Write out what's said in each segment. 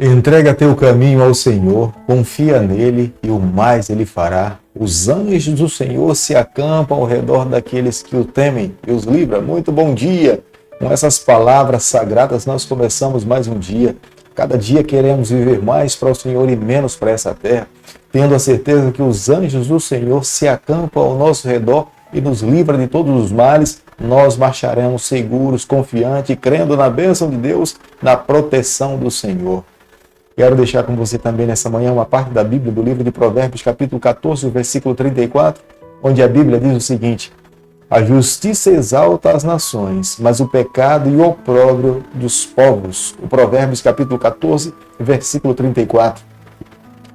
Entrega teu caminho ao Senhor, confia nele e o mais ele fará. Os anjos do Senhor se acampam ao redor daqueles que o temem e os livra. Muito bom dia! Com essas palavras sagradas nós começamos mais um dia. Cada dia queremos viver mais para o Senhor e menos para essa terra, tendo a certeza que os anjos do Senhor se acampam ao nosso redor e nos livra de todos os males. Nós marcharemos seguros, confiantes, crendo na bênção de Deus, na proteção do Senhor. Quero deixar com você também nessa manhã uma parte da Bíblia, do livro de Provérbios, capítulo 14, versículo 34, onde a Bíblia diz o seguinte: a justiça exalta as nações, mas o pecado e o opróbrio dos povos. O Provérbios, capítulo 14, versículo 34.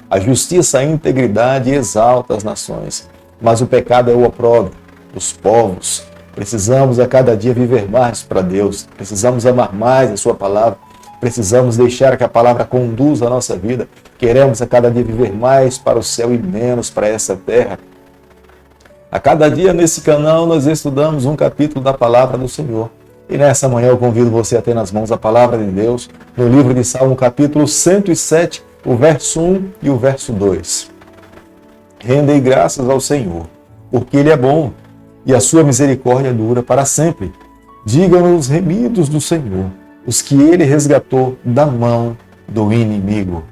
A justiça e a integridade exalta as nações, mas o pecado é o opróbrio dos povos. Precisamos a cada dia viver mais para Deus, precisamos amar mais a sua palavra, precisamos deixar que a palavra conduza a nossa vida. Queremos a cada dia viver mais para o céu e menos para essa terra. A cada dia nesse canal nós estudamos um capítulo da palavra do Senhor. E nessa manhã eu convido você a ter nas mãos a palavra de Deus no livro de Salmo, capítulo 107, o verso 1 e o verso 2. Rendei graças ao Senhor, porque Ele é bom e a sua misericórdia dura para sempre. Digam os remidos do Senhor, os que Ele resgatou da mão do inimigo.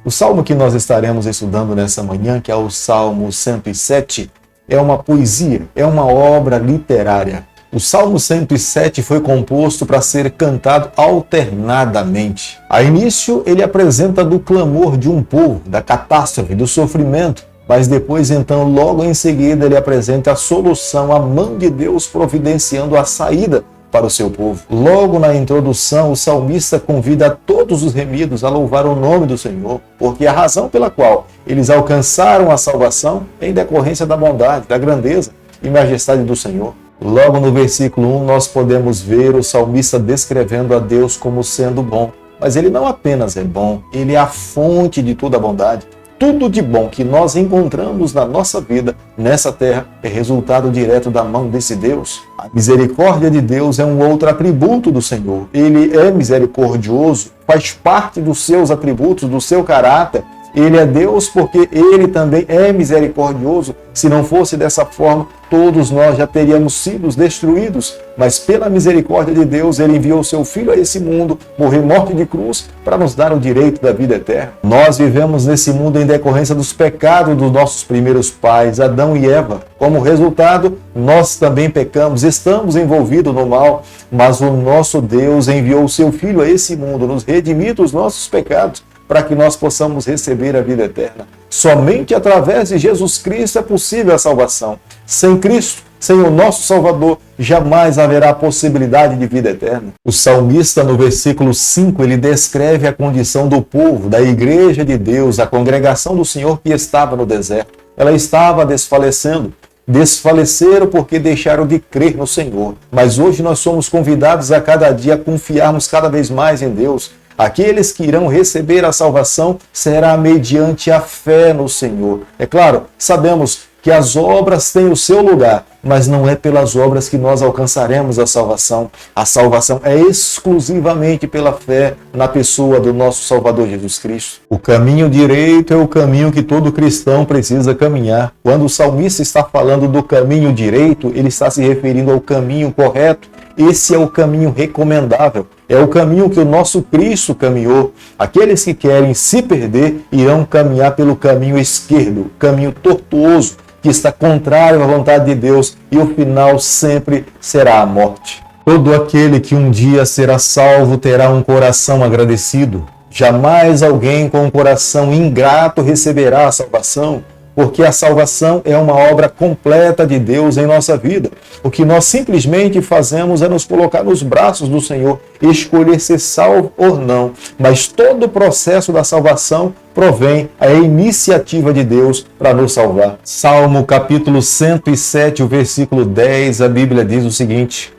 O salmo que nós estaremos estudando nessa manhã, que é o Salmo 107, é uma poesia, é uma obra literária. O Salmo 107 foi composto para ser cantado alternadamente. A início, ele apresenta do clamor de um povo, da catástrofe, do sofrimento, mas depois, então, logo em seguida, ele apresenta a solução, a mão de Deus providenciando a saída para o seu povo. Logo na introdução, o salmista convida a todos os remidos a louvar o nome do Senhor, porque a razão pela qual eles alcançaram a salvação é em decorrência da bondade, da grandeza e majestade do Senhor. Logo no versículo 1, nós podemos ver o salmista descrevendo a Deus como sendo bom. Mas ele não apenas é bom, ele é a fonte de toda a bondade. Tudo de bom que nós encontramos na nossa vida, nessa terra, é resultado direto da mão desse Deus. A misericórdia de Deus é um outro atributo do Senhor. Ele é misericordioso, faz parte dos seus atributos, do seu caráter. Ele é Deus porque Ele também é misericordioso. Se não fosse dessa forma, todos nós já teríamos sido destruídos. Mas pela misericórdia de Deus, Ele enviou seu Filho a esse mundo, morrer morte de cruz, para nos dar o direito da vida eterna. Nós vivemos nesse mundo em decorrência dos pecados dos nossos primeiros pais, Adão e Eva. Como resultado, nós também pecamos, estamos envolvidos no mal, mas o nosso Deus enviou o seu Filho a esse mundo, nos redimir dos nossos pecados, para que nós possamos receber a vida eterna. Somente através de Jesus Cristo é possível a salvação. Sem Cristo, sem o nosso Salvador, jamais haverá possibilidade de vida eterna. O salmista, no versículo 5, ele descreve a condição do povo, da igreja de Deus, a congregação do Senhor que estava no deserto. Ela estava desfalecendo. Desfaleceram porque deixaram de crer no Senhor. Mas hoje nós somos convidados a cada dia a confiarmos cada vez mais em Deus. Aqueles que irão receber a salvação será mediante a fé no Senhor. É claro, sabemos que as obras têm o seu lugar, mas não é pelas obras que nós alcançaremos a salvação. A salvação é exclusivamente pela fé na pessoa do nosso Salvador Jesus Cristo. O caminho direito é o caminho que todo cristão precisa caminhar. Quando o salmista está falando do caminho direito, ele está se referindo ao caminho correto. Esse é o caminho recomendável, é o caminho que o nosso Cristo caminhou. Aqueles que querem se perder irão caminhar pelo caminho esquerdo, caminho tortuoso, que está contrário à vontade de Deus, e o final sempre será a morte. Todo aquele que um dia será salvo terá um coração agradecido. Jamais alguém com um coração ingrato receberá a salvação, porque a salvação é uma obra completa de Deus em nossa vida. O que nós simplesmente fazemos é nos colocar nos braços do Senhor, escolher ser salvo ou não. Mas todo o processo da salvação provém a iniciativa de Deus para nos salvar. Salmo capítulo 107, o versículo 10, a Bíblia diz o seguinte: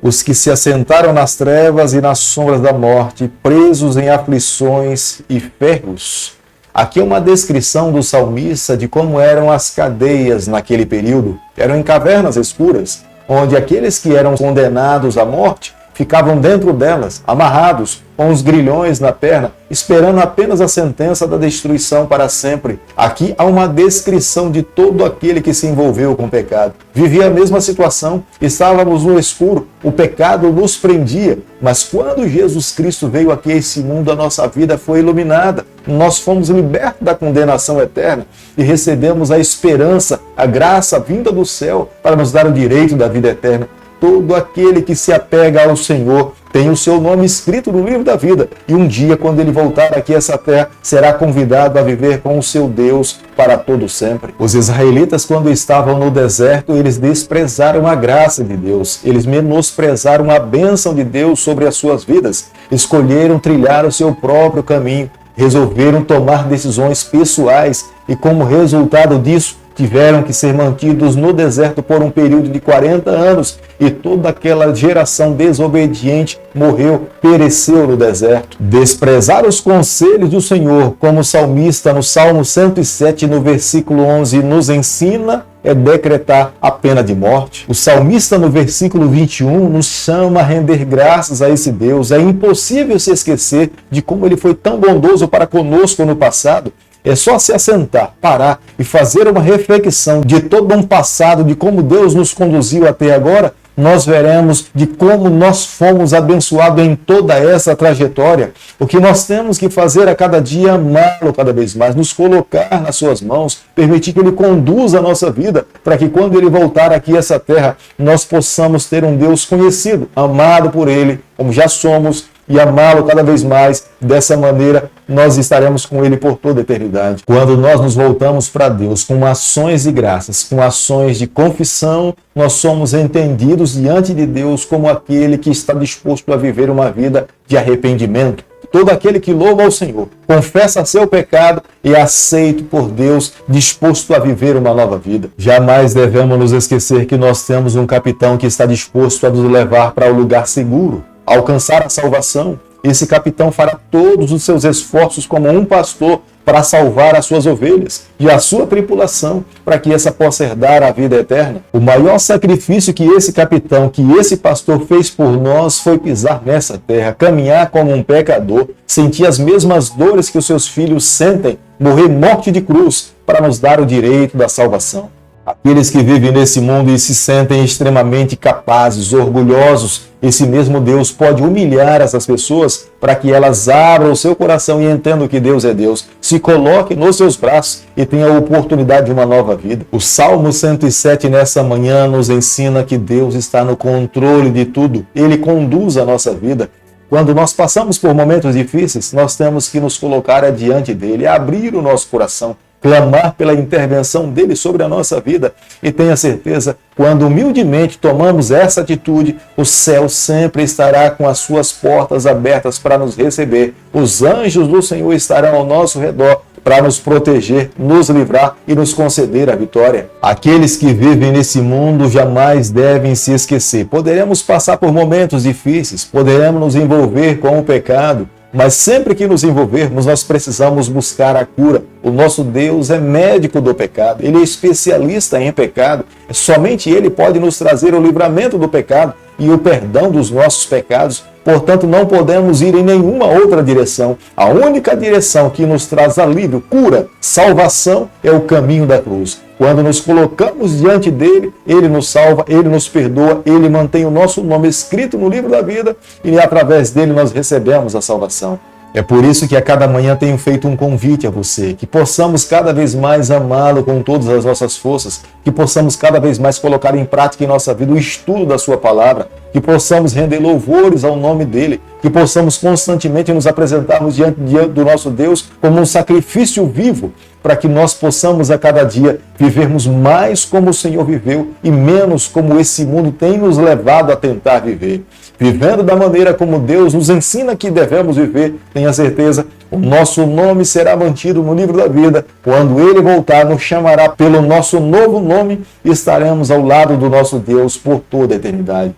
os que se assentaram nas trevas e nas sombras da morte, presos em aflições e ferros. Aqui é uma descrição do salmista de como eram as cadeias naquele período. Eram em cavernas escuras, onde aqueles que eram condenados à morte ficavam dentro delas, amarrados, com os grilhões na perna, esperando apenas a sentença da destruição para sempre. Aqui há uma descrição de todo aquele que se envolveu com o pecado. Vivia a mesma situação, estávamos no escuro, o pecado nos prendia, mas quando Jesus Cristo veio aqui a esse mundo, a nossa vida foi iluminada. Nós fomos libertos da condenação eterna e recebemos a esperança, a graça vinda do céu para nos dar o direito da vida eterna. Todo aquele que se apega ao Senhor tem o seu nome escrito no livro da vida. E um dia, quando ele voltar aqui a essa terra, será convidado a viver com o seu Deus para todo sempre. Os israelitas, quando estavam no deserto, eles desprezaram a graça de Deus. Eles menosprezaram a bênção de Deus sobre as suas vidas. Escolheram trilhar o seu próprio caminho. Resolveram tomar decisões pessoais e, como resultado disso, tiveram que ser mantidos no deserto por um período de 40 anos e toda aquela geração desobediente morreu, pereceu no deserto. Desprezar os conselhos do Senhor, como o salmista no Salmo 107, no versículo 11, nos ensina, é decretar a pena de morte. O salmista no versículo 21 nos chama a render graças a esse Deus. É impossível se esquecer de como ele foi tão bondoso para conosco no passado. É só se assentar, parar e fazer uma reflexão de todo um passado, de como Deus nos conduziu até agora, nós veremos de como nós fomos abençoados em toda essa trajetória. O que nós temos que fazer a cada dia é amá-lo cada vez mais, nos colocar nas suas mãos, permitir que ele conduza a nossa vida, para que quando ele voltar aqui a essa terra, nós possamos ter um Deus conhecido, amado por ele, como já somos, e amá-lo cada vez mais. Dessa maneira, nós estaremos com ele por toda a eternidade. Quando nós nos voltamos para Deus com ações de graças, com ações de confissão, nós somos entendidos diante de Deus como aquele que está disposto a viver uma vida de arrependimento. Todo aquele que louva ao Senhor, confessa seu pecado e é aceito por Deus, disposto a viver uma nova vida. Jamais devemos nos esquecer que nós temos um capitão que está disposto a nos levar para o lugar seguro, alcançar a salvação. Esse capitão fará todos os seus esforços como um pastor para salvar as suas ovelhas e a sua tripulação, para que essa possa herdar a vida eterna. O maior sacrifício que esse capitão, que esse pastor fez por nós foi pisar nessa terra, caminhar como um pecador, sentir as mesmas dores que os seus filhos sentem, morrer morte de cruz para nos dar o direito da salvação. Aqueles que vivem nesse mundo e se sentem extremamente capazes, orgulhosos, esse mesmo Deus pode humilhar essas pessoas para que elas abram o seu coração e entendam que Deus é Deus. Se coloquem nos seus braços e tenham a oportunidade de uma nova vida. O Salmo 107 nessa manhã nos ensina que Deus está no controle de tudo. Ele conduz a nossa vida. Quando nós passamos por momentos difíceis, nós temos que nos colocar adiante dele, abrir o nosso coração, clamar pela intervenção dele sobre a nossa vida. E tenha certeza, quando humildemente tomamos essa atitude, o céu sempre estará com as suas portas abertas para nos receber. Os anjos do Senhor estarão ao nosso redor para nos proteger, nos livrar e nos conceder a vitória. Aqueles que vivem nesse mundo jamais devem se esquecer. Poderemos passar por momentos difíceis, poderemos nos envolver com o pecado, mas sempre que nos envolvermos, nós precisamos buscar a cura. O nosso Deus é médico do pecado, ele é especialista em pecado. Somente ele pode nos trazer o livramento do pecado e o perdão dos nossos pecados. Portanto, não podemos ir em nenhuma outra direção. A única direção que nos traz alívio, cura, salvação é o caminho da cruz. Quando nos colocamos diante dele, ele nos salva, ele nos perdoa, ele mantém o nosso nome escrito no livro da vida e através dele nós recebemos a salvação. É por isso que a cada manhã tenho feito um convite a você, que possamos cada vez mais amá-lo com todas as nossas forças, que possamos cada vez mais colocar em prática em nossa vida o estudo da sua palavra, que possamos render louvores ao nome dele, que possamos constantemente nos apresentarmos diante do nosso Deus como um sacrifício vivo, para que nós possamos a cada dia vivermos mais como o Senhor viveu e menos como esse mundo tem nos levado a tentar viver. Vivendo da maneira como Deus nos ensina que devemos viver, tenha certeza, o nosso nome será mantido no livro da vida. Quando ele voltar, nos chamará pelo nosso novo nome e estaremos ao lado do nosso Deus por toda a eternidade.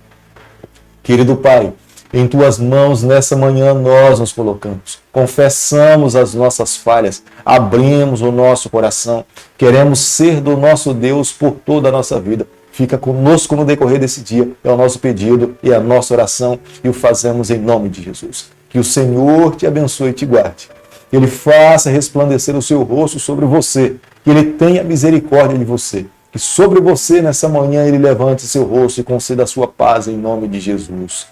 Querido Pai, em tuas mãos nessa manhã nós nos colocamos, confessamos as nossas falhas, abrimos o nosso coração, queremos ser do nosso Deus por toda a nossa vida. Fica conosco no decorrer desse dia. É o nosso pedido e a nossa oração e o fazemos em nome de Jesus. Que o Senhor te abençoe e te guarde. Que Ele faça resplandecer o seu rosto sobre você. Que Ele tenha misericórdia de você. Que sobre você nessa manhã Ele levante seu rosto e conceda a sua paz em nome de Jesus.